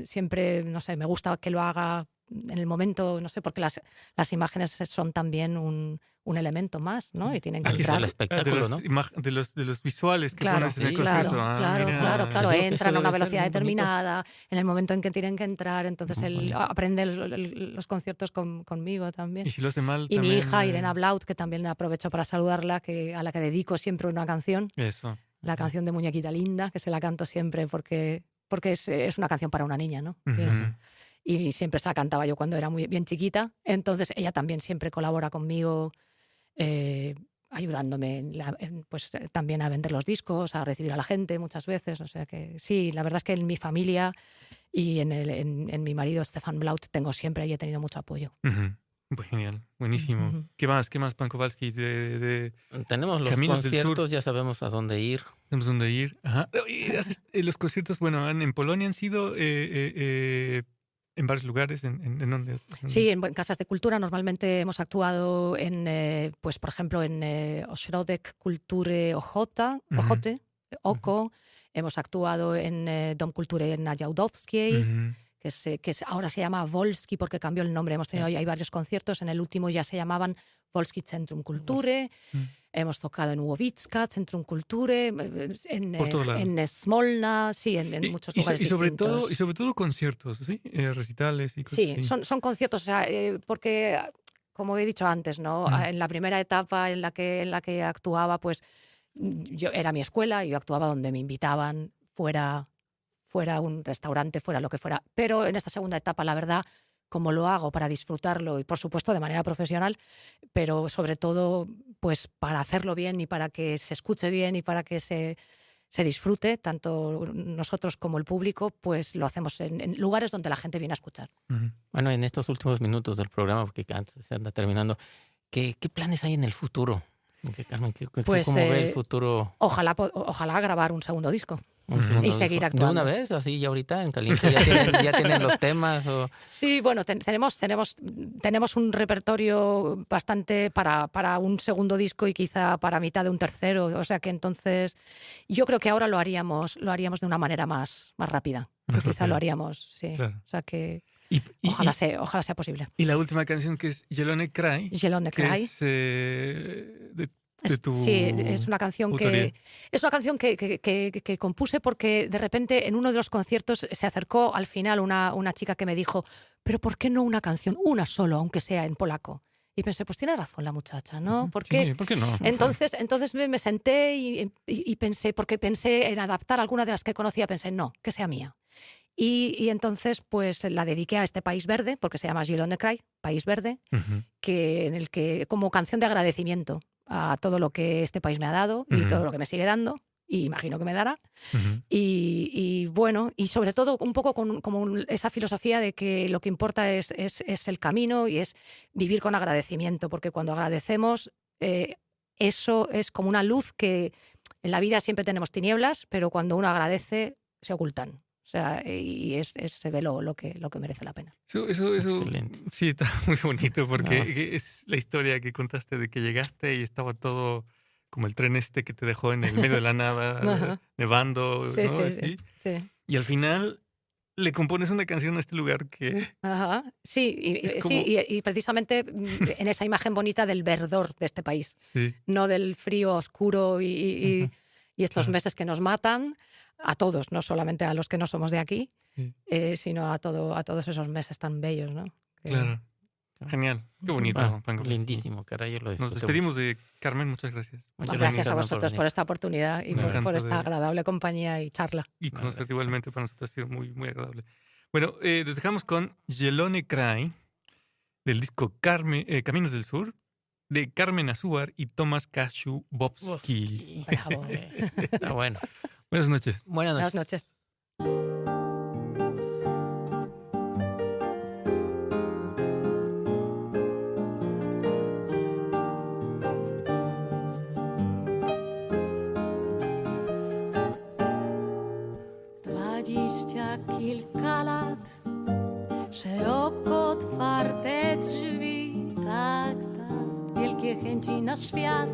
siempre, no sé, me gusta que lo haga en el momento, no sé, porque las imágenes son también un elemento más, ¿no? Y tienen que Aquí entrar. es el espectáculo, ¿no? De los visuales que pones en el claro, concierto. Claro. Entran a una velocidad determinada, en el momento en que tienen que entrar, entonces él aprende los conciertos conmigo también. Y si lo hace mal y también, mi hija, Irena Blaut, que también aprovecho para saludarla, a la que dedico siempre una canción. Eso. La canción de Muñequita Linda, que se la canto siempre porque es una canción para una niña, ¿no? Y siempre se la cantaba yo cuando era muy bien chiquita. Entonces ella también siempre colabora conmigo, ayudándome pues, también a vender los discos, a recibir a la gente muchas veces. O sea que sí, la verdad es que en mi familia y en mi marido Stefan Blaut siempre he tenido mucho apoyo. Pues genial, buenísimo. ¿Qué más, Pan Kowalski? Tenemos los Caminos conciertos, ya sabemos a dónde ir. Tenemos dónde ir. Ajá. Y los conciertos, bueno, en Polonia han sido en varios lugares. ¿En dónde? Sí, en casas de cultura. Normalmente hemos actuado pues por ejemplo, en Ośrodek Kultury Ochoty, Oko. Hemos actuado en Dom Kultury na Działdowskiej. Que ahora se llama Wolski porque cambió el nombre. Hemos tenido hay varios conciertos. En el último ya se llamaban Wolski Centrum Kultury. Hemos tocado en Łowicka, Centrum Kultury, en Smolna, sí, en muchos lugares distintos. Y sobre todo conciertos, ¿sí? Recitales y cosas así. Sí, son conciertos, o sea, porque, como he dicho antes, ¿no? En la primera etapa en la que actuaba, pues yo era mi escuela y yo actuaba donde me invitaban, fuera un restaurante, fuera lo que fuera. Pero en esta segunda etapa, la verdad, como lo hago para disfrutarlo y, por supuesto, de manera profesional, pero sobre todo pues para hacerlo bien y para que se escuche bien y para que se disfrute, tanto nosotros como el público, pues lo hacemos en lugares donde la gente viene a escuchar. Bueno, en estos últimos minutos del programa, porque antes se anda terminando, ¿qué planes hay en el futuro? Carmen, Pues, ¿cómo ve el futuro? Ojalá grabar un segundo disco. Y seguir actuando. ¿De una vez? Así ya ahorita en caliente ya tienen los temas. Sí, bueno, tenemos un repertorio bastante para un segundo disco y quizá para mitad de un tercero. O sea que entonces yo creo que ahora lo haríamos de una manera más rápida. Quizá lo haríamos, sí. Claro. O sea que ojalá sea posible. Y la última canción que es Zielony Kraj. Zielony Kraj. Que es Sí, es una canción que compuse porque de repente en uno de los conciertos se acercó al final una chica que me dijo, pero ¿por qué no una canción, una solo, aunque sea en polaco? Y pensé, pues tiene razón la muchacha, ¿no? ¿Por qué no? Entonces me senté y pensé, porque pensé en adaptar alguna de las que conocía, pensé, no, que sea mía. Y entonces pues la dediqué a este País Verde, porque se llama Zielony Kraj, País Verde, en el que como canción de agradecimiento a todo lo que este país me ha dado y todo lo que me sigue dando, y imagino que me dará. Y bueno, y sobre todo un poco como esa filosofía de que lo que importa es el camino y es vivir con agradecimiento, porque cuando agradecemos, eso es como una luz que en la vida siempre tenemos tinieblas, pero cuando uno agradece se ocultan. O sea, y se ve lo que merece la pena. Eso sí, está muy bonito porque es la historia que contaste de que llegaste y estaba todo como el tren que te dejó en el medio de la nada, nevando, sí, ¿no? Sí. Y al final le compones una canción a este lugar que... Ajá, sí, y precisamente en esa imagen bonita del verdor de este país, no del frío oscuro y estos meses que nos matan, a todos, no solamente a los que no somos de aquí, sino a todos esos meses tan bellos, ¿no? Claro. Genial. Qué bonito. Lindísimo, caray. Nos despedimos de Carmen. Muchas gracias. Muchas gracias a vosotros por esta oportunidad y por esta agradable compañía y charla. Y conocerte igualmente para nosotros ha sido muy, muy agradable. Bueno, nos dejamos con Zielony Kraj del disco Caminos del Sur de Carmen Azúcar y Tomasz Kaszubowski. Bravo. Está bueno. Buenas noches. Buenas noches. Buenas noches. 20 kilka lat, szeroko otwarte drzwi, tak, wielkie chęci na świat,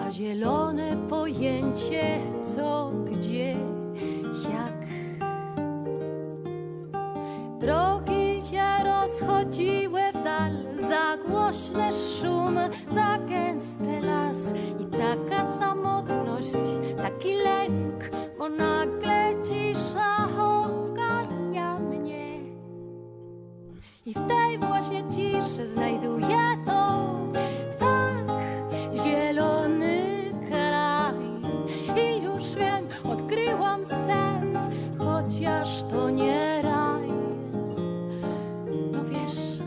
a zielone pojęcie co, gdzie, jak. Drogi się rozchodziły w dal, za głośny szum, za gęsty las i taka samotność, taki lęk, bo nagle cisza ogarnia mnie. I w tej właśnie ciszy znajduję to, tak, zielony kraj. I już wiem, odkryłam sens, chociaż to nie raj. No wiesz,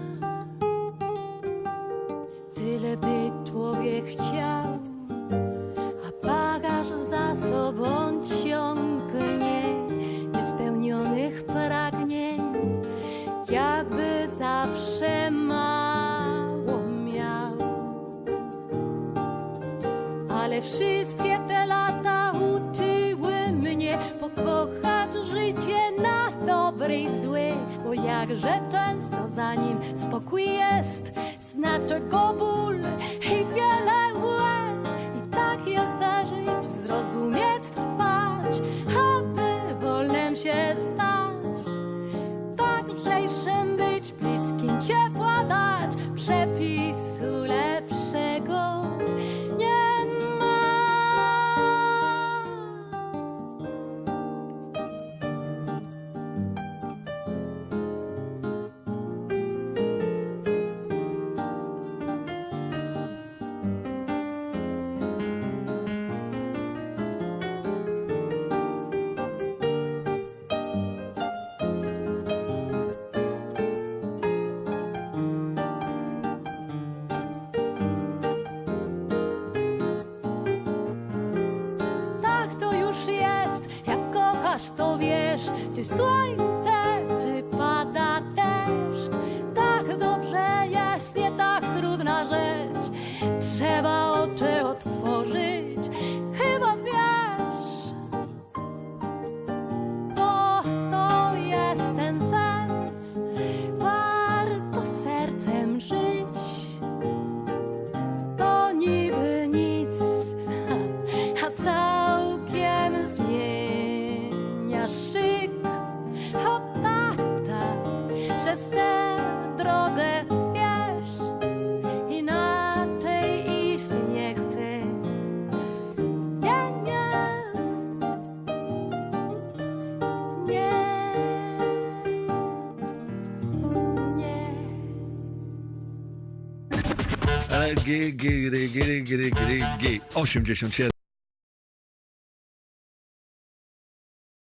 tyle by człowiek chciał, a bagaż za sobą ciągnie niespełnionych pragnień, jakby zawsze mało miał. Ale wszystkie te lata uczyły mnie pokochać życie na dobre i złe, bo jakże często za nim spokój jest, znaczy go ból i wiele łez. I tak ja chcę żyć, zrozumieć, trwać, aby wolnym się stać, tak lżejszym być, bliskim ciepła dać, przepisu lepszego nie ma. Tak to już jest, jak kochasz, to wiesz, czy słońce, czy pada deszcz. Tak dobrze jest, nie tak trudna rzecz, trzeba oczy otworzyć, chyba wiesz, bo to jest ten sens, warto sercem żyć. To niby nic, a całkiem zmienia szyk. O tak, przez tę drogę wiesz, inaczej iść nie chcę. Nie, nie, nie, nie. Ale G 87